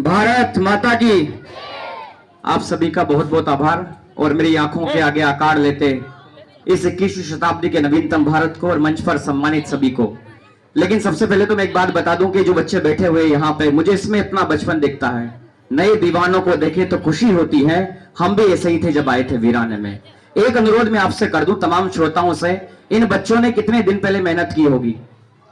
भारत माता की। आप सभी का बहुत बहुत आभार और मेरी आंखों के आगे आकार लेते इस 21वीं शताब्दी के नवीनतम भारत को और मंच पर सम्मानित सभी को। लेकिन सबसे पहले तो मैं एक बात बता दूं कि जो बच्चे बैठे हुए यहाँ पे, मुझे इसमें अपना बचपन दिखता है। नए दीवानों को देखे तो खुशी होती है, हम भी ऐसे ही थे जब आए थे वीराने में। एक अनुरोध मैं आपसे कर दूं तमाम श्रोताओं से, इन बच्चों ने कितने दिन पहले मेहनत की होगी,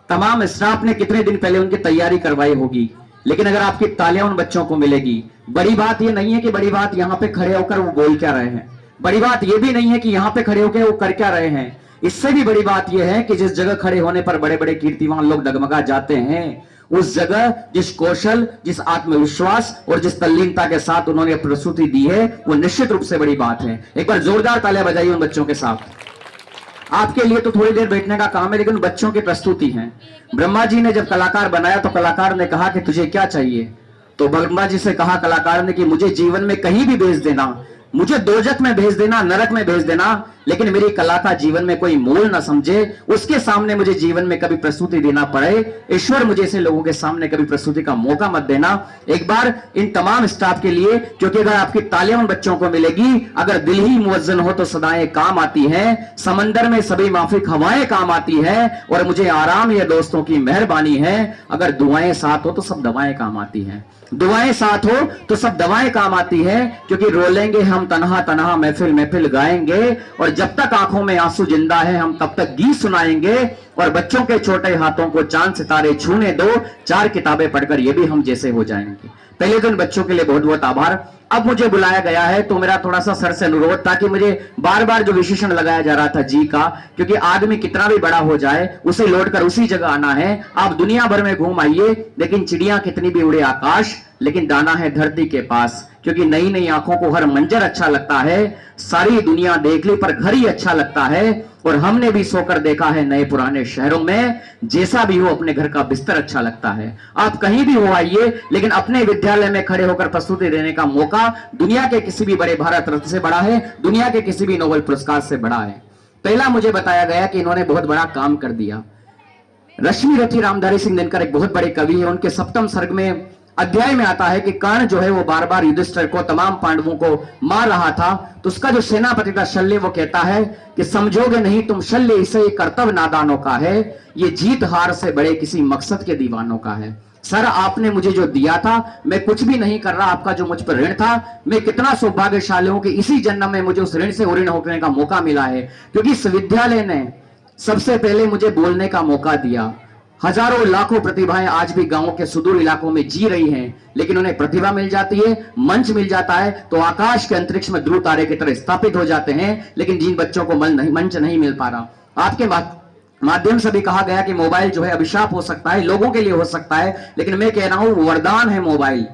तमाम स्टाफ ने कितने दिन पहले उनकी तैयारी करवाई होगी, लेकिन अगर आपकी तालियां उन बच्चों को मिलेगी, बड़ी बात यह नहीं है कि बड़ी बात यहां पे खड़े होकर वो बोल क्या रहे हैं, बड़ी बात यह भी नहीं है कि यहां पे खड़े होकर वो कर क्या रहे हैं। इससे भी बड़ी बात यह है कि जिस जगह खड़े होने पर बड़े बड़े कीर्तिमान लोग डगमगा जाते हैं, उस जगह जिस कौशल, जिस आत्मविश्वास और जिस तल्लीनता के साथ उन्होंने प्रस्तुति दी है, वो निश्चित रूप से बड़ी बात है। एक बार जोरदार तालियां बजाइए उन बच्चों के साथ। आपके लिए तो थोड़ी देर बैठने का काम है, लेकिन बच्चों की प्रस्तुति है। ब्रह्मा जी ने जब कलाकार बनाया तो कलाकार ने कहा कि तुझे क्या चाहिए, तो ब्रह्मा जी से कहा कलाकार ने कि मुझे जीवन में कहीं भी भेज देना, मुझे दोजख में भेज देना, नरक में भेज देना, लेकिन मेरी कला का जीवन में कोई मोल ना समझे, उसके सामने मुझे जीवन में कभी प्रस्तुति देना पड़े। ईश्वर मुझे ऐसे लोगों के सामने कभी प्रस्तुति का मौका मत देना। एक बार इन तमाम स्टाफ के लिए, क्योंकि अगर आपकी तालियां उन बच्चों को मिलेगी, अगर दिल ही मुअज्जन हो तो सदाएं काम आती है, समंदर में सभी माफिक हवाएं काम आती है, और मुझे आराम ये दोस्तों की मेहरबानी है। अगर दुआएं साथ हो तो सब दवाएं काम आती हैं, दुआएं साथ हो तो सब दवाएं काम आती है, क्योंकि रोलेंगे हम तन्हा तन्हा महफिल महफिल गाएंगे, और जब तक आंखों में आंसू जिंदा है हम तब तक गीत सुनाएंगे। और बच्चों के छोटे हाथों को चांद सितारे छूने दो, 4 किताबें पढ़कर ये भी हम जैसे हो जाएंगे। पहले तो इन बच्चों के लिए बहुत बहुत आभार। अब मुझे बुलाया गया है तो मेरा थोड़ा सा सर से अनुरोध था कि मुझे बार बार जो विशेषण लगाया जा रहा था जी का, क्योंकि आदमी कितना भी बड़ा हो जाए उसे लौटकर उसी जगह आना है। आप दुनिया भर में घूम आइए, लेकिन चिड़ियां कितनी भी उड़े आकाश, लेकिन दाना है धरती के पास। क्योंकि नई नई आंखों को हर मंजर अच्छा लगता है, सारी दुनिया देख ली पर घर ही अच्छा लगता है। और हमने भी सोकर देखा है नए पुराने शहरों में, जैसा भी हो अपने घर का बिस्तर अच्छा लगता है। आप कहीं भी हो आइए, लेकिन अपने विद्यालय में खड़े होकर प्रस्तुति देने का मौका दुनिया के किसी भी बड़े भारत रत्न से बड़ा है, दुनिया के किसी भी नोबेल पुरस्कार से बड़ा है। पहला मुझे बताया गया कि इन्होंने बहुत बड़ा काम कर दिया। रश्मि रथी रामधारी सिंह दिनकर एक बहुत बड़े कवि है, उनके 7वें सर्ग में अध्याय में आता है कि कर्ण जो है वो बार बार युधिष्ठिर को, तमाम पांडवों को मार रहा था, तो उसका जो सेनापति था शल्य, वो कहता है कि समझोगे नहीं तुम शल्य, इसे कर्तव्य नादानों का है, ये जीत हार से बड़े किसी मकसद के दीवानों का है। सर आपने मुझे जो दिया था, मैं कुछ भी नहीं कर रहा, आपका जो मुझ पर ऋण था, मैं कितना सौभाग्यशाली हूं कि इसी जन्म में मुझे उस ऋण से ऋण होने का मौका मिला है। क्योंकि इस विद्यालय ने सबसे पहले मुझे बोलने का मौका दिया। हजारों लाखों प्रतिभाएं आज भी गांवों के सुदूर इलाकों में जी रही हैं, लेकिन उन्हें प्रतिभा मिल जाती है, मंच मिल जाता है, तो आकाश के अंतरिक्ष में ध्रुव तारे की तरह स्थापित हो जाते हैं। लेकिन जिन बच्चों को मंच नहीं मिल पा रहा, आपके माध्यम से भी कहा गया कि मोबाइल जो है अभिशाप हो सकता है, लोगों के लिए हो सकता है, लेकिन मैं कह रहा हूं वरदान है मोबाइल।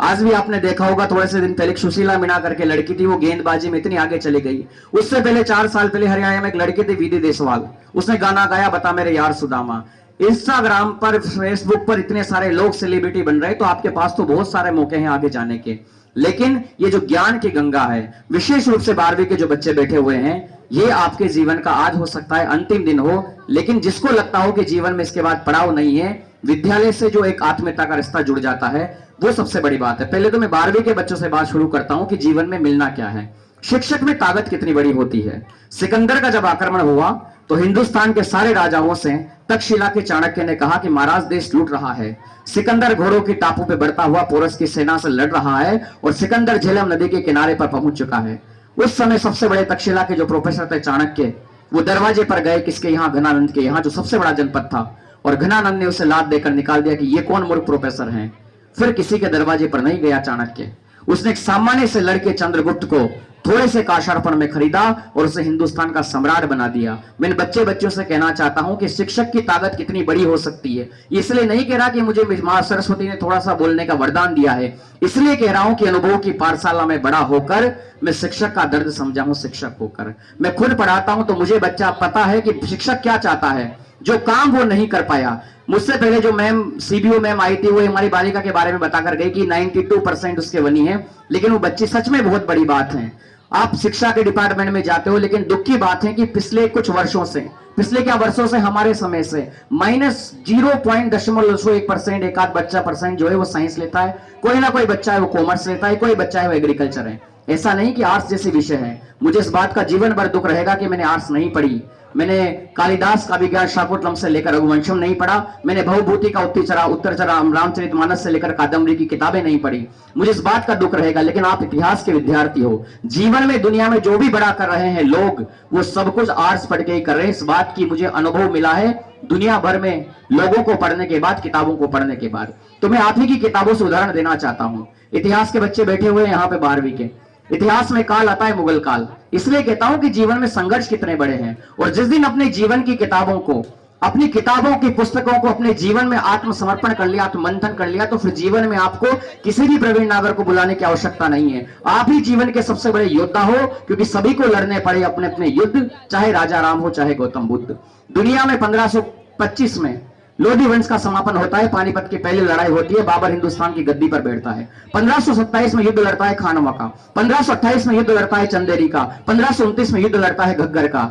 आज भी आपने देखा होगा, थोड़े से दिन पहले सुशीला मीणा करके लड़की थी, वो गेंदबाजी में इतनी आगे चली गई। उससे पहले 4 साल पहले हरियाणा में एक लड़की थी विधि देसवाल, उसने गाना गाया बता मेरे यार सुदामा। इंस्टाग्राम पर, फेसबुक पर इतने सारे लोग सेलिब्रिटी बन रहे, तो आपके पास तो बहुत सारे मौके हैं आगे जाने के। लेकिन ये जो ज्ञान की गंगा है, विशेष रूप से 12वीं के जो बच्चे बैठे हुए हैं, ये आपके जीवन का आज हो सकता है अंतिम दिन हो, लेकिन जिसको लगता हो कि जीवन में इसके बाद पड़ाव नहीं है, विद्यालय से जो एक आत्मीयता का रिश्ता जुड़ जाता है, वो सबसे बड़ी बात है। पहले तो मैं 12वीं के बच्चों से बात शुरू करता हूं कि जीवन में मिलना क्या है, शिक्षक में ताकत कितनी बड़ी होती है। सिकंदर का जब आक्रमण हुआ तो हिंदुस्तान के सारे राजाओं से तक्षशिला के चाणक्य ने कहा कि महाराज देश लूट रहा है। सिकंदर घोड़ों की टापू पे बढ़ता हुआ पोरस की सेना से लड़ रहा है, और सिकंदर झेलम नदी के किनारे पर पहुंच चुका है। उस समय सबसे बड़े तक्षशिला के जो प्रोफेसर थे चाणक्य, वो दरवाजे पर गए, किसके यहाँ, घनानंद के यहाँ, जो सबसे बड़ा जनपद था, और घनानंद ने उसे लात देकर निकाल दिया कि ये कौन मूर्ख प्रोफेसर हैं। फिर किसी के दरवाजे पर नहीं गया चाणक्य, उसने एक सामान्य से लड़के चंद्रगुप्त को थोड़े से काशार्पण में खरीदा और उसे हिंदुस्तान का सम्राट बना दिया। मैं इन बच्चों से कहना चाहता हूं कि शिक्षक की ताकत कितनी बड़ी हो सकती है। इसलिए नहीं कह रहा कि मुझे मां सरस्वती ने थोड़ा सा बोलने का वरदान दिया है, इसलिए कह रहा हूं कि अनुभव की पाठशाला में बड़ा होकर मैं शिक्षक का दर्द समझा हूं। शिक्षक होकर मैं खुद पढ़ाता हूं, तो मुझे बच्चा पता है कि शिक्षक क्या चाहता है, जो काम वो नहीं कर पाया। मुझसे पहले जो मैम सीबीओ मैम आई थी, वो हमारी बालिका के बारे में बताकर गई कि 92% उसके बनी है, लेकिन वो बच्ची सच में बहुत बड़ी बात है। आप शिक्षा के डिपार्टमेंट में जाते हो, लेकिन दुख की बात है कि पिछले कुछ वर्षों से पिछले क्या वर्षों से, हमारे समय से -0.01% एक आध बच्चा परसेंट जो है वो साइंस लेता है, कोई ना कोई बच्चा है वो कॉमर्स लेता है, कोई बच्चा है वो एग्रीकल्चर है। ऐसा नहीं कि आर्ट्स जैसे विषय है। मुझे इस बात का जीवन भर दुख रहेगा कि मैंने आर्ट्स नहीं पढ़ी। मैंने कालिदास का विज्ञान शाकुंतलम से लेकर रघुवंशम नहीं पढ़ा। मैंने भवभूति का उत्तरचरा रामचरितमानस से लेकर कादम्बरी की किताबें नहीं पढ़ी। मुझे इस बात का दुख रहेगा। लेकिन आप इतिहास के विद्यार्थी हो, जीवन में दुनिया में जो भी बड़ा कर रहे हैं लोग, वो सब कुछ आर्ट्स पढ़ के ही कर रहे हैं। इस बात की मुझे अनुभव मिला है दुनिया भर में लोगों को पढ़ने के बाद, किताबों को पढ़ने के बाद। तो मैं आप ही की किताबों से उदाहरण देना चाहता हूं। इतिहास के बच्चे बैठे हुए हैं यहाँ पे 12वीं के। इतिहास में काल आता है मुगल काल। इसलिए कहता हूं कि जीवन में संघर्ष कितने बड़े हैं। और जिस दिन अपने जीवन की किताबों को, अपनी किताबों की पुस्तकों को अपने जीवन में आत्मसमर्पण कर लिया, आत्ममंथन कर लिया, तो फिर जीवन में आपको किसी भी प्रवीण नागर को बुलाने की आवश्यकता नहीं है। आप ही जीवन के सबसे बड़े योद्धा हो, क्योंकि सभी को लड़ने पड़े अपने अपने युद्ध, चाहे राजा राम हो चाहे गौतम बुद्ध। दुनिया में 1525 में लोधी वंश का समापन होता है। पानीपत की पहली लड़ाई होती है, बाबर हिंदुस्तान की गद्दी पर बैठता है। 1527 में युद्ध लड़ता है खानवा का, 1528 में युद्ध लड़ता है चंदेरी का, 1529 में युद्ध लड़ता है घग्गर का।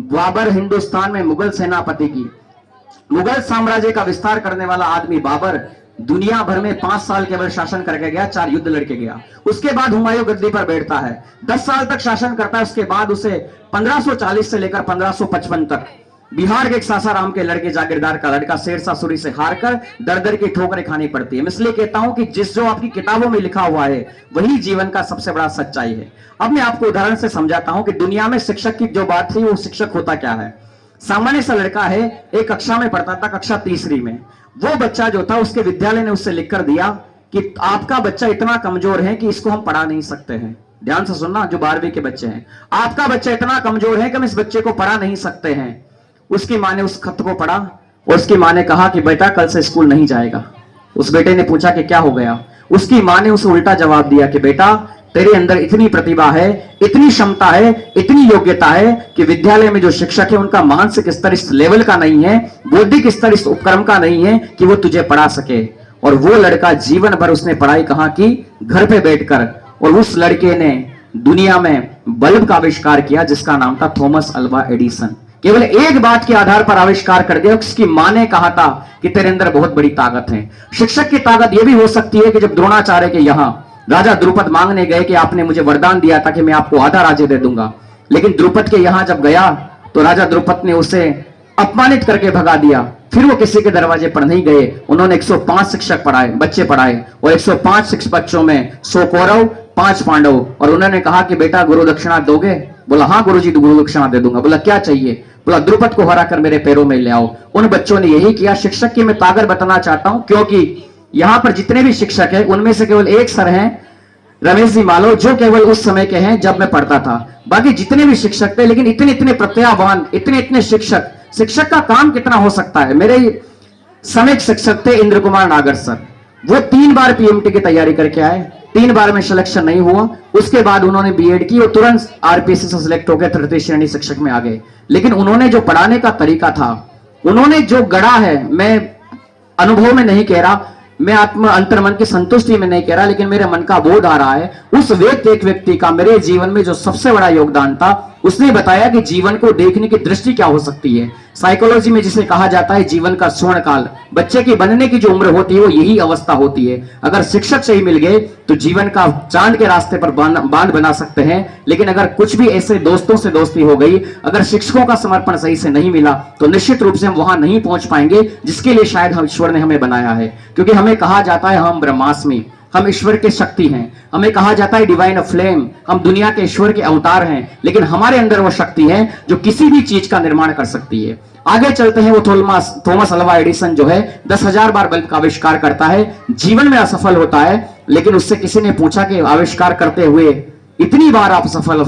बाबर हिंदुस्तान में मुगल सेनापति की, मुगल साम्राज्य का विस्तार करने वाला आदमी बाबर दुनिया भर में 5 साल केवल शासन करके गया, 4 युद्ध लड़के गया। उसके बाद हुमायूं गद्दी पर बैठता है, 10 साल तक शासन करता है। उसके बाद उसे 1540 से लेकर 1555 तक बिहार के एक सासाराम के लड़के जागीरदार का लड़का शेरशाह सूरी से हारकर दर दर की ठोकरें खानी पड़ती है। मैं इसलिए कहता हूं कि जो आपकी किताबों में लिखा हुआ है वही जीवन का सबसे बड़ा सच्चाई है। अब मैं आपको उदाहरण से समझाता हूं कि दुनिया में शिक्षक की जो बात थी, वो शिक्षक होता क्या है। सामान्य सा लड़का है, एक कक्षा में पढ़ता था, कक्षा तीसरी में। वो बच्चा जो था, उसके विद्यालय ने उससे लिखकर दिया कि आपका बच्चा इतना कमजोर है कि इसको हम पढ़ा नहीं सकते हैं। ध्यान से सुनना, जो 12वीं के बच्चे हैं, आपका बच्चा इतना कमजोर है कि हम इस बच्चे को पढ़ा नहीं सकते हैं। उसकी माँ ने उस खत को पढ़ा और उसकी माँ ने कहा कि बेटा कल से स्कूल नहीं जाएगा। उस बेटे ने पूछा कि क्या हो गया। उसकी माँ ने उसे उल्टा जवाब दिया कि बेटा तेरे अंदर इतनी प्रतिभा है, इतनी क्षमता है, इतनी योग्यता है कि विद्यालय में जो शिक्षक है उनका मानसिक स्तर इस लेवल का नहीं है, बौद्धिक स्तर इस उपक्रम का नहीं है कि वो तुझे पढ़ा सके। और वो लड़का जीवन भर उसने पढ़ाई कहाँ की, घर पे बैठकर। और उस लड़के ने दुनिया में बल्ब का आविष्कार किया जिसका नाम था थॉमस अल्वा एडिसन। केवल एक बात के आधार पर आविष्कार कर दिया। उसकी मां ने कहा था कि तेरे अंदर बहुत बड़ी ताकत है। शिक्षक की ताकत यह भी हो सकती है कि जब द्रोणाचार्य के यहां राजा द्रुपद मांगने गए कि आपने मुझे वरदान दिया था कि मैं आपको आधा राज्य दे दूंगा, लेकिन द्रुपद के यहां जब गया तो राजा द्रुपद ने उसे अपमानित करके भगा दिया। फिर वो किसी के दरवाजे पर नहीं गए। उन्होंने 105 शिक्षक पढ़ाए, बच्चे पढ़ाए, और 105 शिक्षक बच्चों में 100 कौरव 5 पांडव। और उन्होंने कहा कि बेटा गुरु दक्षिणा दोगे? बोला हाँ गुरुजी, गुरु दक्षिणा दे दूंगा। बोला क्या चाहिए? बोला द्रुपद को हरा कर मेरे पैरों में ले आओ। उन बच्चों ने यही किया। शिक्षक की मैं ताकत बताना चाहता हूं, क्योंकि यहां पर जितने भी शिक्षक हैं उनमें से केवल एक सर हैं, रमेश जी मालो, जो केवल उस समय के हैं जब मैं पढ़ता था। बाकी जितने भी शिक्षक थे, लेकिन इतने इतने प्रतिभावान, इतने इतने शिक्षक। शिक्षक का काम कितना हो सकता है। मेरे समय शिक्षक थे इंद्र कुमार नागर सर। वो 3 बार पीएमटी की तैयारी करके आए, 3 बार में सिलेक्शन नहीं हुआ। उसके बाद उन्होंने बीएड की और तुरंत आरपीएससी से सिलेक्ट होकर तृतीय श्रेणी शिक्षक में आ गए। लेकिन उन्होंने जो पढ़ाने का तरीका था, उन्होंने जो गढ़ा है, मैं अनुभव में नहीं कह रहा, मैं आत्म अंतर्मन की संतुष्टि में नहीं कह रहा, लेकिन मेरे मन का बोध आ रहा है। उस एक व्यक्ति का मेरे जीवन में जो सबसे बड़ा योगदान था, उसने बताया कि जीवन को देखने की दृष्टि क्या हो सकती है। साइकोलॉजी में जिसे कहा जाता है जीवन का स्वर्ण काल, बच्चे की बनने की जो उम्र होती है वो यही अवस्था होती है। अगर शिक्षक सही मिल गए तो जीवन का चांद के रास्ते पर बांध बना सकते हैं। लेकिन अगर कुछ भी ऐसे दोस्तों से दोस्ती हो गई, अगर शिक्षकों का समर्पण सही से नहीं मिला, तो निश्चित रूप से हम वहां नहीं पहुंच पाएंगे जिसके लिए शायद हम ईश्वर ने हमें बनाया है। क्योंकि हमें कहा जाता है हम ब्रह्मास्मि, हम ईश्वर के शक्ति हैं। हमें कहा जाता है डिवाइन फ्लेम, हम दुनिया के ईश्वर के अवतार हैं। लेकिन हमारे अंदर वो शक्ति है जो किसी भी चीज का निर्माण कर सकती है। आगे चलते हैं। वो थॉमस अल्वा एडिसन जो है 10,000 बार बल्ब का आविष्कार करता है, जीवन में असफल होता है। लेकिन उससे किसी ने पूछा कि आविष्कार करते हुए इतनी बार आप असफल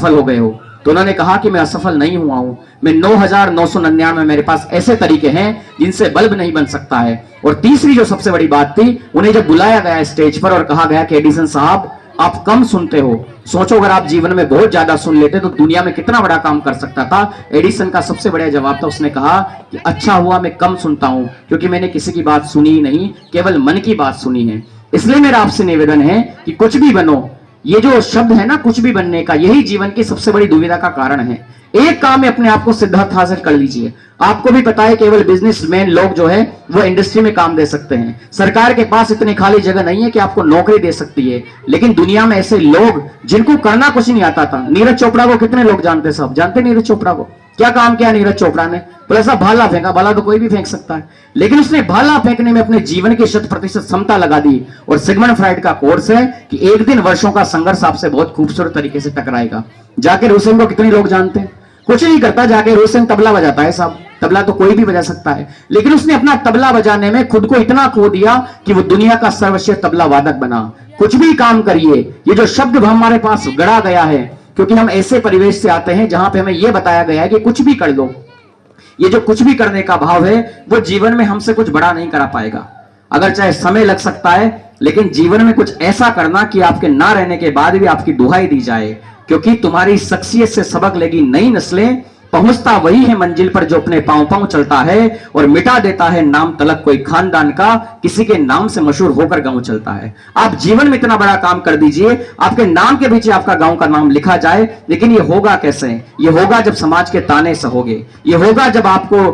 हो गए हो? तो उन्होंने कहा कि मैं असफल नहीं हुआ हूं, मैं 9,999 मेरे पास ऐसे तरीके हैं जिनसे बल्ब नहीं बन सकता है। और तीसरी जो सबसे बड़ी बात थी, उन्हें जब बुलाया गया स्टेज पर और कहा गया कि एडिसन साहब आप कम सुनते हो, सोचो अगर आप जीवन में बहुत ज्यादा सुन लेते तो दुनिया में कितना बड़ा काम कर सकता था। एडिसन का सबसे बड़ा जवाब था, उसने कहा कि अच्छा हुआ मैं कम सुनता हूं, क्योंकि मैंने किसी की बात सुनी ही नहीं, केवल मन की बात सुनी है। इसलिए मेरा आपसे निवेदन है कि कुछ भी बनो, ये जो शब्द है ना कुछ भी बनने का, यही जीवन की सबसे बड़ी दुविधा का कारण है। एक काम में अपने आप को सिद्धार्थ हासिल कर लीजिए। आपको भी पता है केवल बिजनेसमैन लोग जो है वो इंडस्ट्री में काम दे सकते हैं। सरकार के पास इतनी खाली जगह नहीं है कि आपको नौकरी दे सकती है। लेकिन दुनिया में ऐसे लोग जिनको करना कुछ नहीं आता था, नीरज चोपड़ा को कितने लोग जानते? सब जानते नीरज चोपड़ा को। क्या काम किया नीरज चोपड़ा ने? बोला ऐसा भाला फेंका, भाला तो कोई भी फेंक सकता है, लेकिन उसने भाला फेंकने में अपने जीवन की 100% क्षमता लगा दी। और सिगमंड फ्राइड का कोर्स है कि एक दिन वर्षों का संघर्ष आपसे बहुत खूबसूरत तरीके से टकराएगा। जाकिर हुसैन को कितने लोग जानते हैं? कुछ नहीं करता, जाकिर हुसैन तबला बजाता है साहब। तबला तो कोई भी बजा सकता है, लेकिन उसने अपना तबला बजाने में खुद को इतना खो दिया कि वो दुनिया का सर्वश्रेष्ठ तबला वादक बना। कुछ भी काम करिए, ये जो शब्द हमारे पास गढ़ा गया है, क्योंकि हम ऐसे परिवेश से आते हैं जहां पे हमें यह बताया गया है कि कुछ भी कर लो। ये जो कुछ भी करने का भाव है वो जीवन में हमसे कुछ बड़ा नहीं करा पाएगा। अगर चाहे समय लग सकता है, लेकिन जीवन में कुछ ऐसा करना कि आपके ना रहने के बाद भी आपकी दुहाई दी जाए, क्योंकि तुम्हारी शख्सियत से सबक लेगी नई नस्लें। पहुंचता वही है मंजिल पर जो अपने पांव पांव चलता है, और मिटा देता है नाम तलक कोई खानदान का, किसी के नाम से मशहूर होकर गांव चलता है। आप जीवन में इतना बड़ा काम कर दीजिए, आपके नाम के पीछे आपका गांव का नाम लिखा जाए, लेकिन ये होगा कैसे? ये होगा जब समाज के ताने सहोगे, ये होगा जब आपको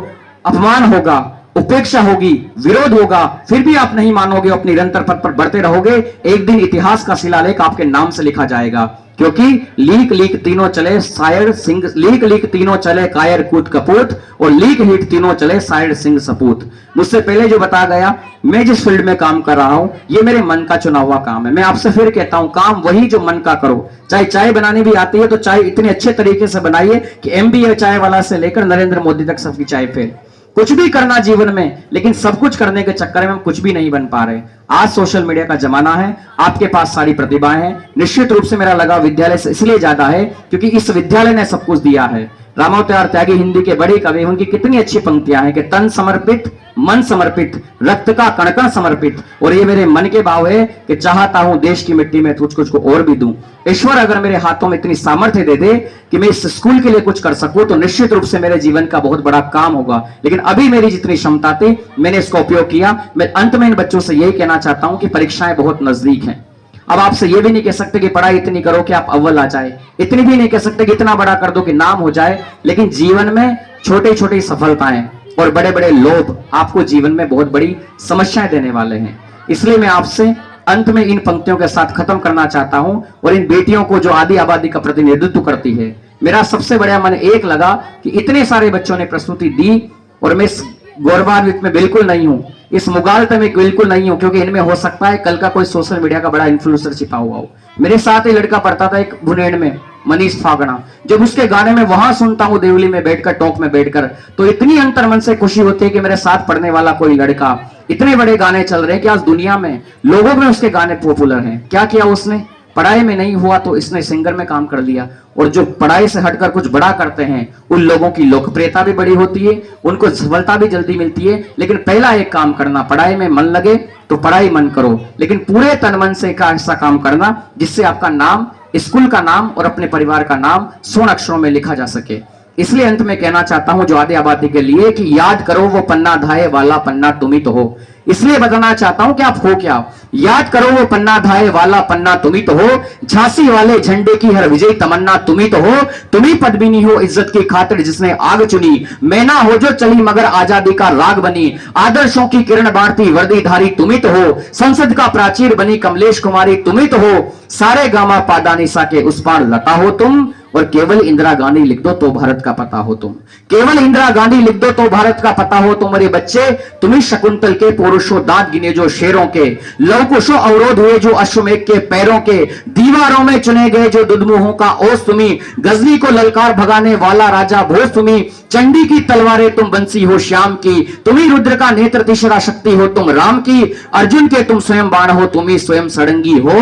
अपमान होगा, उपेक्षा होगी, विरोध होगा, फिर भी आप नहीं मानोगे, अपनी निरंतर पथ पर बढ़ते रहोगे। एक दिन इतिहास का शिलालेख आपके नाम से लिखा जाएगा, क्योंकि लीक लीक तीनों चले शायर सिंह, लीक लीक तीनों चले कायर कूद कपूत, और लीक हीट तीनों चले शायर सिंह सपूत। मुझसे पहले जो बताया गया, मैं जिस फील्ड में काम कर रहा हूं, ये मेरे मन का चुना हुआ काम है। मैं आपसे फिर कहता हूं, काम वही जो मन का करो। चाहे चाय बनानी भी आती है तो चाय इतने अच्छे तरीके से बनाइए कि MBA चाय वाला से लेकर नरेंद्र मोदी तक सबकी चाय फेल। कुछ भी करना जीवन में, लेकिन सब कुछ करने के चक्कर में हम कुछ भी नहीं बन पा रहे। आज सोशल मीडिया का जमाना है, आपके पास सारी प्रतिभाएं हैं। निश्चित रूप से मेरा लगाव विद्यालय से इसलिए ज्यादा है क्योंकि इस विद्यालय ने सब कुछ दिया है। रामावतार त्यागी हिंदी के बड़े कवि, उनकी कितनी अच्छी पंक्तियां हैं कि तन समर्पित, मन समर्पित, रक्त का कण कण समर्पित। और ये मेरे मन के भाव है कि चाहता हूं देश की मिट्टी में कुछ कुछ को और भी दूं। ईश्वर अगर मेरे हाथों में इतनी सामर्थ्य दे दे कि मैं इस स्कूल के लिए कुछ कर सकूं, तो निश्चित रूप से मेरे जीवन का बहुत बड़ा काम होगा। लेकिन अभी मेरी जितनी क्षमता थी, मैंने इसका उपयोग किया। मैं अंत में इन बच्चों से यही कहना चाहता हूं कि परीक्षाएं बहुत नजदीक हैं। अब आपसे ये भी नहीं कह सकते कि पढ़ाई इतनी करो कि आप अव्वल आ जाए, इतनी भी नहीं कह सकते कि इतना बड़ा कर दो कि नाम हो जाए। लेकिन जीवन में छोटी छोटी सफलताएं और बड़े बड़े लोभ आपको जीवन में बहुत बड़ी समस्याएं देने वाले हैं। इसलिए मैं आपसे अंत में इन पंक्तियों के साथ खत्म करना चाहता हूं। और इन बेटियों को जो आदि आबादी का प्रतिनिधित्व करती है, मेरा सबसे बड़ा मन एक लगा कि इतने सारे बच्चों ने प्रस्तुति दी, और मैं इस गौरवान्वित में बिल्कुल नहीं हूं, इस मुगालते में बिल्कुल नहीं हूं, क्योंकि इनमें हो सकता है कल का कोई सोशल मीडिया का बड़ा इन्फ्लुएंसर छिपा हुआ हो। मेरे साथ ही लड़का पढ़ता था एक बुनेड़ में, मनीष फागड़ा। जब उसके गाने में वहां सुनता हूं देवली में बैठकर, टॉक में बैठकर, तो इतनी अंतर मन से खुशी होती है कि मेरे साथ पढ़ने वाला कोई लड़का, इतने बड़े गाने चल रहे हैं कि आज दुनिया में लोगों में उसके गाने पॉपुलर हैं। क्या किया उसने? पढ़ाई में नहीं हुआ तो इसने सिंगर में काम कर लिया। और जो पढ़ाई से हटकर कुछ बड़ा करते हैं, उन लोगों की लोकप्रियता भी बड़ी होती है, उनको सफलता भी जल्दी मिलती है। लेकिन पहला एक काम करना, पढ़ाई में मन लगे तो पढ़ाई मन करो, लेकिन पूरे तन मन से ऐसा काम करना जिससे आपका नाम, स्कूल का नाम और अपने परिवार का नाम स्वर्ण अक्षरों में लिखा जा सके। इसलिए अंत में कहना चाहता हूं जो आदि आबादी के लिए कि याद करो वो पन्ना धाये वाला पन्ना तुम ही तो हो। इसलिए बताना चाहता हूं कि आप हो क्या। याद करो वो पन्ना धाये वाला पन्ना तुम ही तो हो। झांसी वाले झंडे की हर विजयी तमन्ना तुम ही तो हो। तुम ही पद्मिनी हो इज्जत की खातिर जिसने आग चुनी। मैना हो जो चली मगर आजादी का राग बनी। आदर्शों की किरण बांटती वर्दीधारी तुम ही तो हो। संसद का प्राचीर बनी कमलेश कुमारी तुम ही तो हो। सारे गामा पादानिसा के उस पार लता हो तुम। और केवल इंदिरा गांधी लिख दो तो भारत का पता हो तुम। केवल इंदिरा गांधी लिख दो तो भारत का पता हो तुम। मेरे बच्चे, तुम्ही शकुंतल के पुरुषों दांत गिने जो शेरों के। लवकुशों अवरोध हुए जो अश्वमेघ के पैरों के। दीवारों में चुने गए जो दुधमुहों का ओस तुम्ही। गजनी को ललकार भगाने वाला राजा भोज तुम्ही। चंडी की तलवारें तुम बंसी हो श्याम की। तुम्ही रुद्र का नेत्र तीसरा शक्ति हो तुम राम की। अर्जुन के तुम स्वयं बाण हो, तुम्ही स्वयं सड़ंगी हो।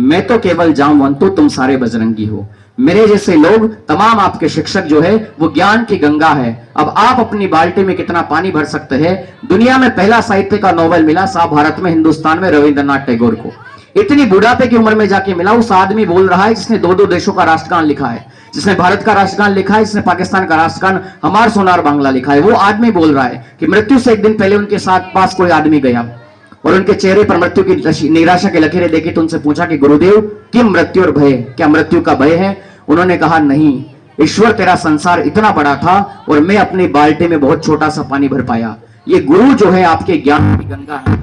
मैं तो केवल जामवंत हूं, तुम सारे बजरंगी हो। मेरे जैसे लोग, तमाम आपके शिक्षक जो है वो ज्ञान की गंगा है। अब आप अपनी बाल्टी में कितना पानी भर सकते हैं। दुनिया में पहला साहित्य का नोबेल मिला साहब भारत में, हिंदुस्तान में रविंद्रनाथ टैगोर को। इतनी बुढ़ापे की उम्र में जाके मिला। उस आदमी बोल रहा है जिसने दो दो देशों का राष्ट्रगान लिखा है, जिसने भारत का राष्ट्रगान लिखा है, जिसने पाकिस्तान का राष्ट्रगान हमार सोनार बांग्ला लिखा है। वो आदमी बोल रहा है कि मृत्यु से एक दिन पहले उनके साथ पास कोई आदमी गया और उनके चेहरे पर मृत्यु की निराशा की लकीरें देखी तो उनसे पूछा कि गुरुदेव, किम मृत्यु और भय, क्या मृत्यु का भय है? उन्होंने कहा, नहीं, ईश्वर तेरा संसार इतना बड़ा था और मैं अपनी बाल्टी में बहुत छोटा सा पानी भर पाया। ये गुरु जो है आपके ज्ञान की गंगा है।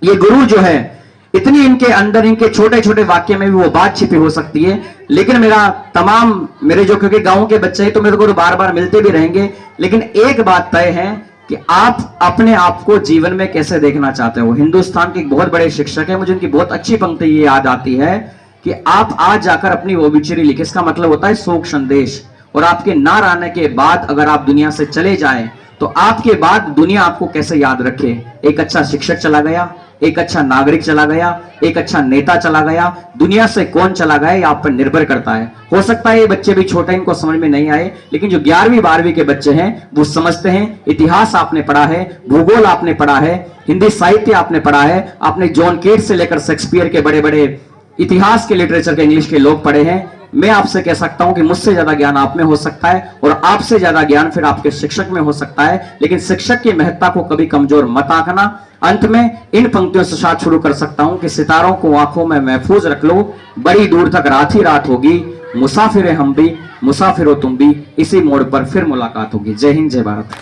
ये गुरु जो है, इतनी इनके अंदर, इनके छोटे छोटे वाक्य में भी वो बात छिपी हो सकती है। लेकिन मेरे जो, क्योंकि गांव के बच्चे हैं तो मेरे को तो बार बार मिलते भी रहेंगे, लेकिन एक बात तय है कि आप अपने आप को जीवन में कैसे देखना चाहते हो। हिंदुस्तान के एक बहुत बड़े शिक्षक है, मुझे उनकी बहुत अच्छी पंक्ति ये याद आती है कि आप आज जाकर अपनी ओबिचुरी लिखे, इसका मतलब होता है शोक संदेश, और आपके ना रहने के बाद अगर आप दुनिया से चले जाएं तो आपके बाद दुनिया आपको कैसे याद रखे। एक अच्छा शिक्षक चला गया, एक अच्छा नागरिक चला गया, एक अच्छा नेता चला गया, दुनिया से कौन चला गया ये आप पर निर्भर करता है। हो सकता है ये बच्चे भी छोटे, इनको समझ में नहीं आए, लेकिन जो 11वीं 12वीं के बच्चे हैं वो समझते हैं। इतिहास आपने पढ़ा है, भूगोल आपने पढ़ा है, हिंदी साहित्य आपने पढ़ा है, आपने जॉन केट से लेकर शेक्सपियर के बड़े बड़े इतिहास के, लिटरेचर के, इंग्लिश के लोग पढ़े हैं। मैं आपसे कह सकता हूं कि मुझसे ज्यादा ज्ञान आप में हो सकता है और आपसे ज्यादा ज्ञान फिर आपके शिक्षक में हो सकता है, लेकिन शिक्षक की महत्ता को कभी कमजोर मत आंकना। अंत में इन पंक्तियों से साथ शुरू कर सकता हूं कि सितारों को आंखों में महफूज रख लो, बड़ी दूर तक रात ही रात होगी, मुसाफिर हम भी, मुसाफिर हो तुम भी, इसी मोड़ पर फिर मुलाकात होगी। जय हिंद, जय भारत।